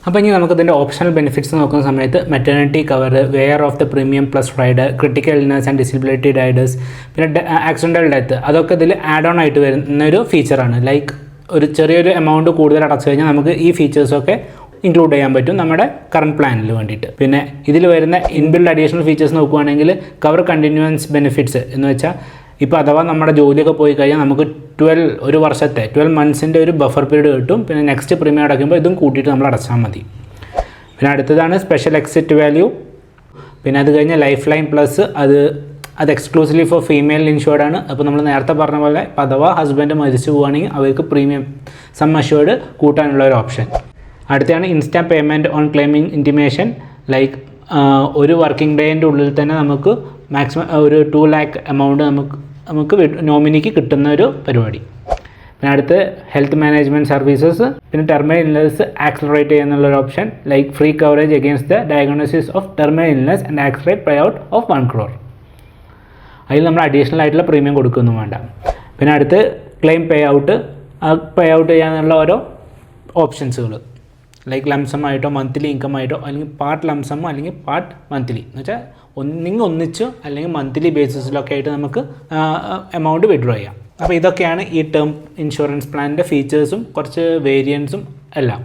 അപ്പോൾ ഇനി നമുക്ക് ഇതിൻ്റെ ഓപ്ഷണൽ ബെനിഫിറ്റ്സ് നോക്കുന്ന സമയത്ത് maternity cover, waiver of the premium plus rider, critical illness and disability riders, പിന്നെ ആക്സിഡൻ്റൽ ഡെത്ത്, അതൊക്കെ ഇതിൽ ആഡ് ഓൺ ആയിട്ട് വരുന്നൊരു ഫീച്ചറാണ്. ലൈക്ക് ഒരു ചെറിയൊരു എമൗണ്ട് കൂടുതൽ അടച്ചു കഴിഞ്ഞാൽ നമുക്ക് ഈ ഫീച്ചേഴ്സൊക്കെ ഇൻക്ലൂഡ് ചെയ്യാൻ പറ്റും നമ്മുടെ കറണ്ട് പ്ലാനിൽ വേണ്ടിയിട്ട്. പിന്നെ ഇതിൽ വരുന്ന ഇൻബിൽഡ് അഡീഷണൽ ഫീച്ചേഴ്സ് നോക്കുകയാണെങ്കിൽ കവർ കണ്ടിന്യൂവൻസ് ബെനിഫിറ്റ്സ് എന്ന് വെച്ചാൽ ഇപ്പോൾ അഥവാ നമ്മുടെ ജോലിയൊക്കെ പോയി കഴിഞ്ഞാൽ നമുക്ക് 12 മന്ത്സിൻ്റെ ഒരു ബഫർ പീരീഡ് കിട്ടും. പിന്നെ നെക്സ്റ്റ് പ്രീമിയം അടയ്ക്കുമ്പോൾ ഇതും കൂട്ടിയിട്ട് നമ്മൾ അടച്ചാൽ മതി. പിന്നെ അടുത്തതാണ് സ്പെഷ്യൽ എക്സിറ്റ് വാല്യൂ. പിന്നെ അത് കഴിഞ്ഞ് ലൈഫ് ലൈൻ പ്ലസ്, അത് എക്സ്ക്ലൂസീവ്ലി ഫോർ ഫീമെയിൽ ഇൻഷുർഡ് ആണ്. അപ്പോൾ നമ്മൾ നേരത്തെ പറഞ്ഞ പോലെ അഥവാ ഹസ്ബൻഡ് മരിച്ചു പോവുകയാണെങ്കിൽ അവർക്ക് പ്രീമിയം സം അഷ്യൂർഡ് കൂട്ടാനുള്ള ഒരു ഓപ്ഷൻ. അടുത്താണ് instant payment on claiming intimation. Like ഒരു വർക്കിംഗ് ഡേൻ്റെ ഉള്ളിൽ തന്നെ നമുക്ക് മാക്സിമം ഒരു 2 lakh എമൗണ്ട് നമുക്ക് നോമിനിക്ക് കിട്ടുന്ന ഒരു പരിപാടി. പിന്നെ അടുത്ത് ഹെൽത്ത് മാനേജ്മെൻറ്റ് സർവീസസ്, പിന്നെ ടെർമിനൽ ഇൽനസ് ആക്സലറേറ്റ് ചെയ്യുന്നുള്ളൊരു option. Like free coverage against the diagnosis of terminal illness and accelerate pay out of 1 crore. അതിൽ നമ്മൾ അഡീഷണൽ ആയിട്ടുള്ള പ്രീമിയം കൊടുക്കുകയൊന്നും വേണ്ട. പിന്നെ അടുത്ത് ക്ലെയിം പേ ഔട്ട് ചെയ്യാനുള്ള ഓരോ ഓപ്ഷൻസുകൾ. ലൈക്ക് ലംസം ആയിട്ടോ മന്ത്ലി ഇൻകം ആയിട്ടോ അല്ലെങ്കിൽ പാർട്ട് ലംസമോ അല്ലെങ്കിൽ പാർട്ട് മന്ത്ലി എന്ന് വെച്ചാൽ ഒന്നിച്ചോ അല്ലെങ്കിൽ മന്ത്ലി ബേസിസിലൊക്കെ ആയിട്ട് നമുക്ക് എമൗണ്ട് വിഡ്രോ ചെയ്യാം. അപ്പോൾ ഇതൊക്കെയാണ് ഈ ടേം ഇൻഷുറൻസ് പ്ലാനിൻ്റെ ഫീച്ചേഴ്സും കുറച്ച് വേരിയൻസും എല്ലാം.